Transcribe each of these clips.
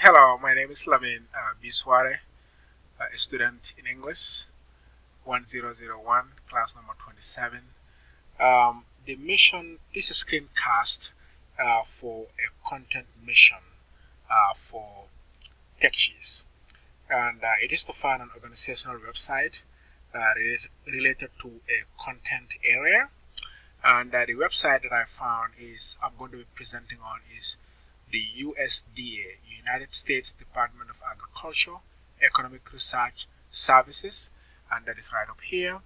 Hello, my name is Lamin Bisware, a student in English, 1001, class number 27. The mission, this is a screencast for a content mission for TechSheets. And it is to find an organizational website related to a content area. And the website that I found I'm going to be presenting on is the USDA, United States Department of Agriculture, Economic Research Services, and that is right up here.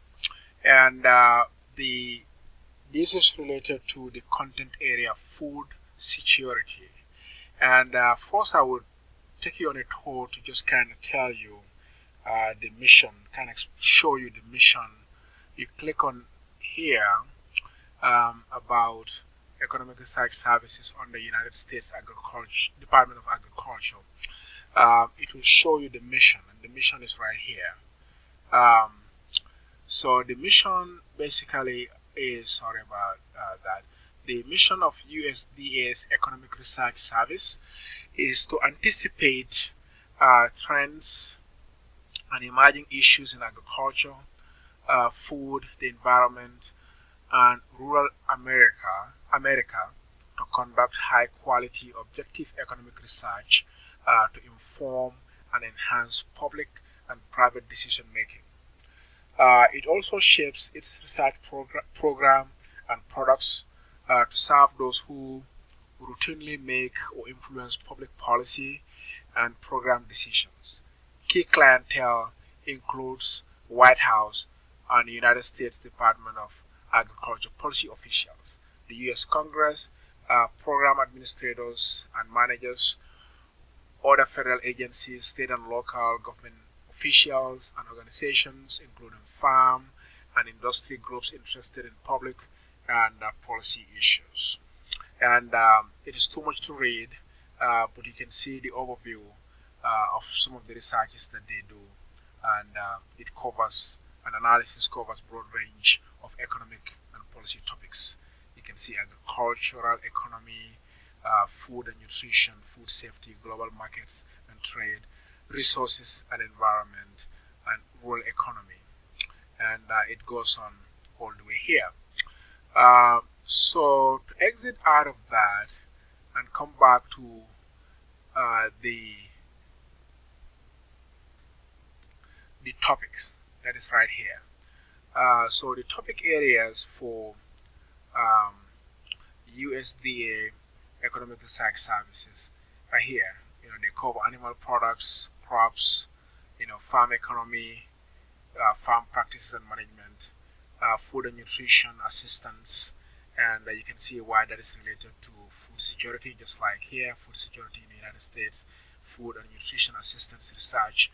And the this is related to the content area food security. And first, I would take you on a tour to just kind of tell you the mission, kind of show you the mission. You click on here about Economic Research Services on the United States Department of Agriculture. It will show you the mission, and the mission is right here. Um, so the mission basically is, sorry about that. The mission of USDA's Economic Research Service is to anticipate trends and emerging issues in agriculture, food, the environment, and rural America to conduct high quality objective economic research to inform and enhance public and private decision making. It also shapes its research program and products to serve those who routinely make or influence public policy and program decisions. Key clientele includes White House and the United States Department of Agriculture policy officials, the U.S. Congress, program administrators and managers, other federal agencies, state and local government officials and organizations, including farm and industry groups interested in public and policy issues. And it is too much to read, but you can see the overview of some of the researches that they do, and it covers an analysis covers broad range of economic and policy topics. You can see agricultural economy, food and nutrition, food safety, global markets and trade, resources and environment, and rural economy. And it goes on all the way here. So to exit out of that and come back to the topics that is right here. So the topic areas for um, USDA Economic Research Services are here. They cover animal products, crops, farm economy, farm practices and management, food and nutrition assistance, and you can see why that is related to food security, just like here, food security in the United States, food and nutrition assistance research.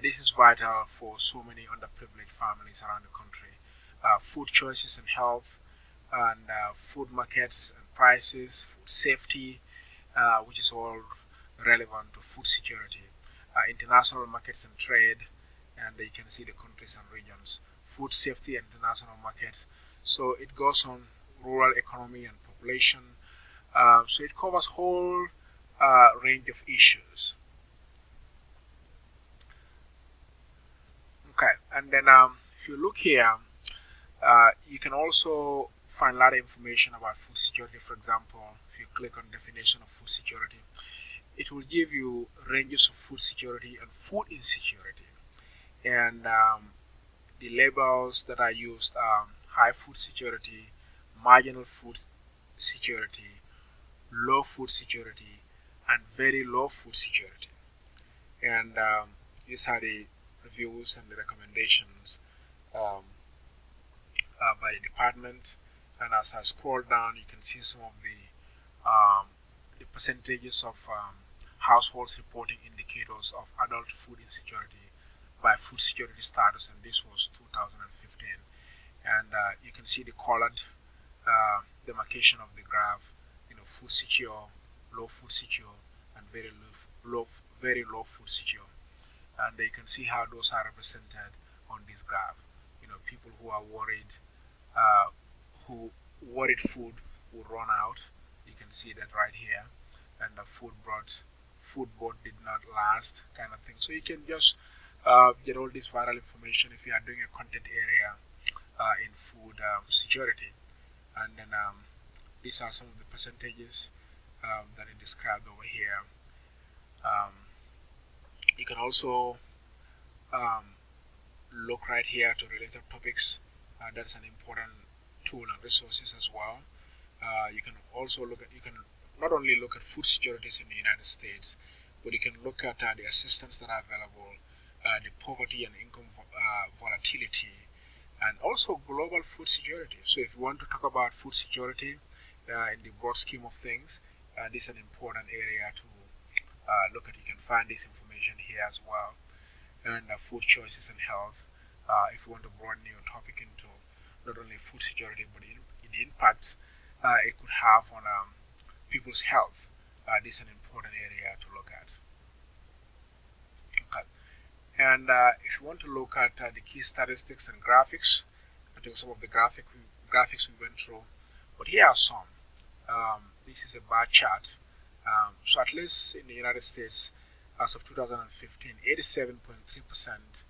This is vital for so many underprivileged families around the country. Food choices and health, and food markets and prices, food safety, which is all relevant to food security, international markets and trade, and you can see the countries and regions, food safety and international markets. So it goes on rural economy and population. So it covers whole range of issues. Okay, and then if you look here, you can also find a lot of information about food security. For example, if you click on definition of food security, it will give you ranges of food security and food insecurity. And the labels that are used are high food security, marginal food security, low food security, and very low food security. And these are the reviews and the recommendations um, by the department. And as I scroll down, you can see some of the percentages of households reporting indicators of adult food insecurity by food security status, and this was 2015. And you can see the colored demarcation of the graph. Food secure, low food secure, and very low food secure. And you can see how those are represented on this graph. People who are worried, uh, who worried food will run out. You can see that right here, and the food brought food board did not last, kind of thing. So you can just get all this viral information if you are doing a content area in food security. And then these are some of the percentages that are described over here. Um, you can also um, look right here to related topics. That's an important tool and resources as well. You can also you can not only look at food securities in the United States, but you can look at the assistance that are available, the poverty and income volatility, and also global food security. So if you want to talk about food security in the broad scheme of things, this is an important area to look at. You can find this information here as well. And food choices and health. If you want to broaden your topic into not only food security but in the impact it could have on people's health, this is an important area to look at. Okay. And if you want to look at the key statistics and graphics, I think some of the graphics we went through, but here are some. This is a bar chart. So at least in the United States, as of 2015, 87.3%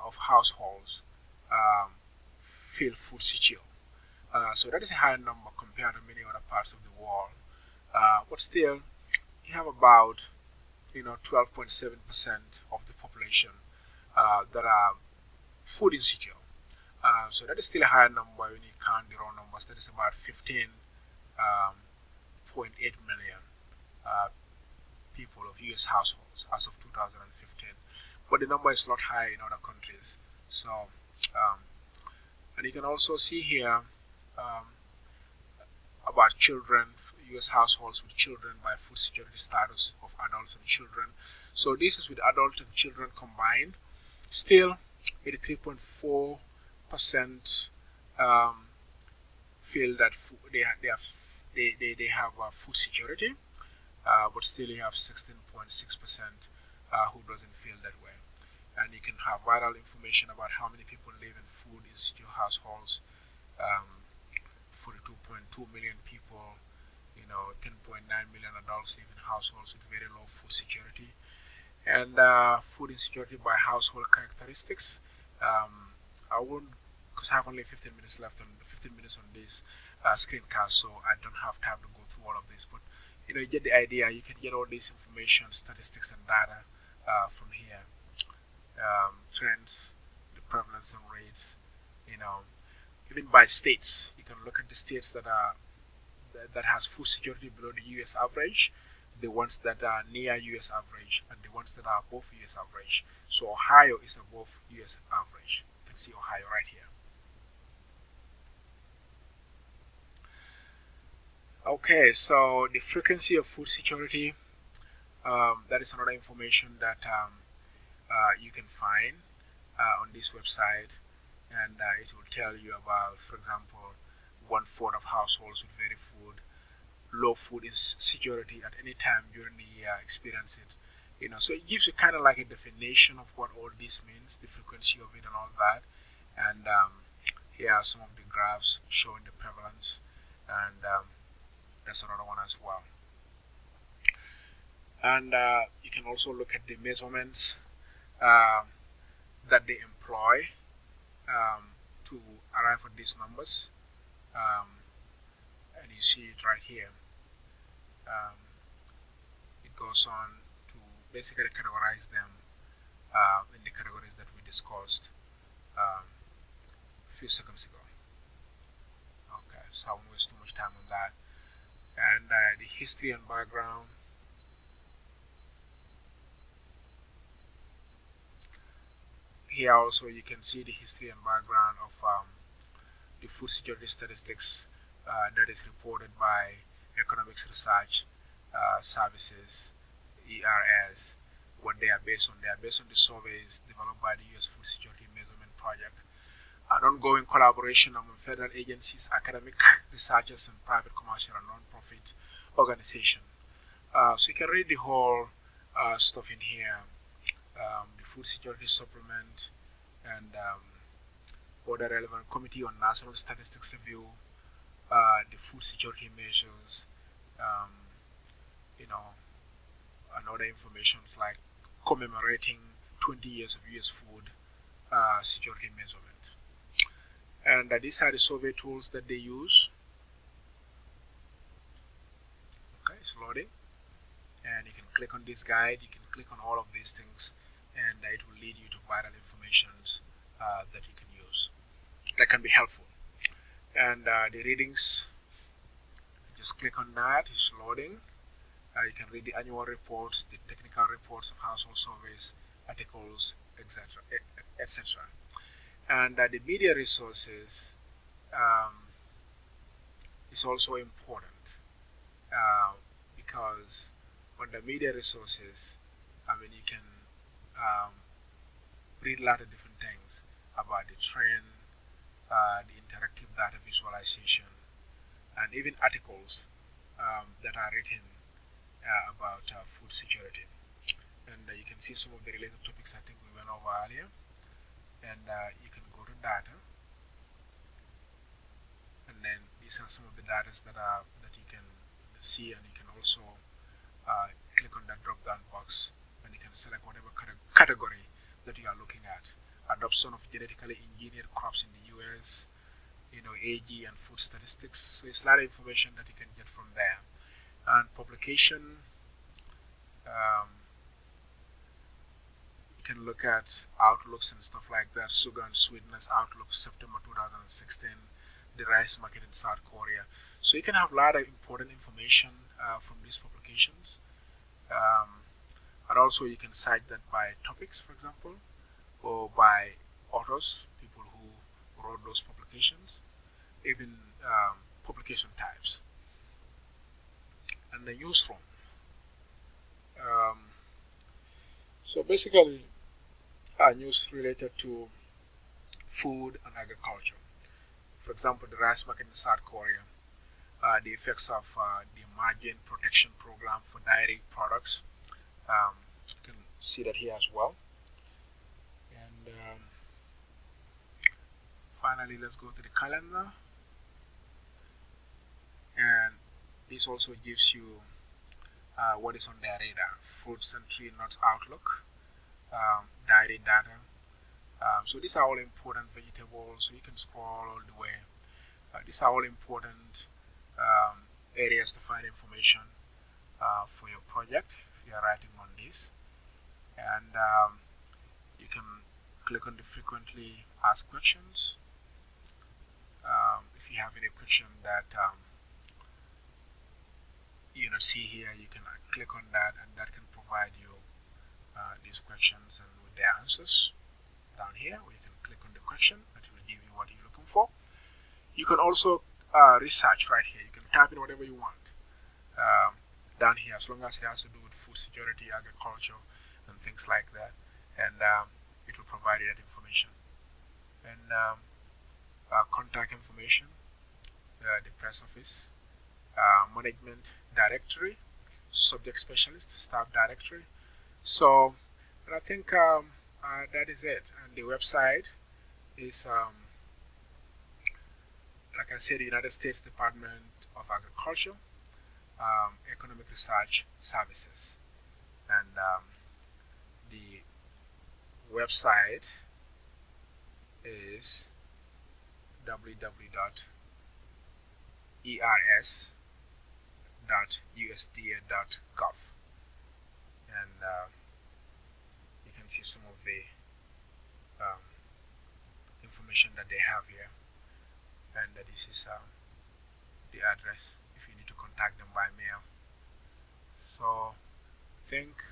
of households feel food secure. So that is a high number compared to many other parts of the world. But still, you have about 12.7% of the population that are food insecure. So that is still a high number when you count the raw numbers. That is about 15.8 million people of U.S. households as of 2015. But the number is a lot higher in other countries. So, and you can also see here about children, U.S. households with children by food security status of adults and children. So this is with adult and children combined. Still, 83.4% feel that they have food security, but still you have 16.6% who doesn't feel that way. And you can have viral information about how many people live in food insecure households. 42.2 million people, 10.9 million adults live in households with very low food security. And food insecurity by household characteristics. I won't, because I have only 15 minutes left on 15 minutes on this screencast, so I don't have time to go through all of this. But you get the idea. You can get all this information, statistics, and data from here. Trends, the prevalence and rates. Even by states, you can look at the states that has food security below the U.S. average, the ones that are near U.S. average, and the ones that are above U.S. average. So Ohio is above U.S. average. You can see Ohio right here. Okay, so the frequency of food security, that is another information that you can find on this website, and it will tell you about, for example, 1/4 of households with very low food insecurity at any time during the year experience it. So it gives you kind of like a definition of what all this means, the frequency of it and all that. And here are some of the graphs showing the prevalence, and that's another one as well. And you can also look at the measurements that they employ to arrive at these numbers, and you see it right here. It goes on to basically categorize them in the categories that we discussed a few seconds ago. Okay, so I won't waste too much time on that. And the history and background. Here also you can see the history and background of the food security statistics that is reported by Economics Research Services, ERS. What they are based on. They are based on the surveys developed by the U.S. Food Security Measurement Project, an ongoing collaboration among federal agencies, academic researchers, and private, commercial, and non-profit organizations. So you can read the whole stuff in here. The food security supplement, and other relevant Committee on National Statistics Review, the food security measures, and other information like commemorating 20 years of US food security measurement. And these are the survey tools that they use. Okay, it's loading, and you can click on this guide, you can click on all of these things, and it will lead you to vital informations that you can use that can be helpful. And the readings, just click on that, it's loading. You can read the annual reports, the technical reports of household surveys, articles, etc., etc. And the media resources is also important because on the media resources, you can read a lot of different things about the trend, the interactive data visualization, and even articles that are written about food security. And you can see some of the related topics I think we went over earlier. And you can go to data, and then these are some of the data that you can see, and you can also click on that drop down box, and you can select whatever category that you are looking at. Adoption of genetically engineered crops in the US, AG and food statistics. So it's a lot of information that you can get from there. And publication, you can look at outlooks and stuff like that. Sugar and sweetness outlook, September 2016, the rice market in South Korea. So you can have a lot of important information from these publications. And also you can cite that by topics, for example, or by authors, people who wrote those publications, even publication types. And the newsroom. So basically, news related to food and agriculture. For example, the rice market in South Korea, the effects of the margin protection program for dairy products. You can see that here as well. And finally, let's go to the calendar. And this also gives you what is on their radar: fruits and tree nuts outlook, dairy data. So these are all important vegetables. So you can scroll all the way. These are all important areas to find information for your project if you are writing on this. And you can click on the frequently asked questions. If you have any question that you see here, you can click on that, and that can provide you these questions and with their answers down here, or you can click on the question that will give you what you're looking for. You can also research right here. You can type in whatever you want down here, as long as it has to do with food security, agriculture, and things like that, and it will provide you that information. And contact information, the press office, management directory, subject specialist, staff directory. So I think that is it. And the website is, like I said, the United States Department of Agriculture, Economic Research Services. And the website is www.ers.usda.gov. And you can see some of the information that they have here, and this is the address if you need to contact them by mail. So I think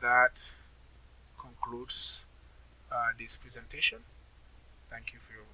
that concludes this presentation. Thank you for your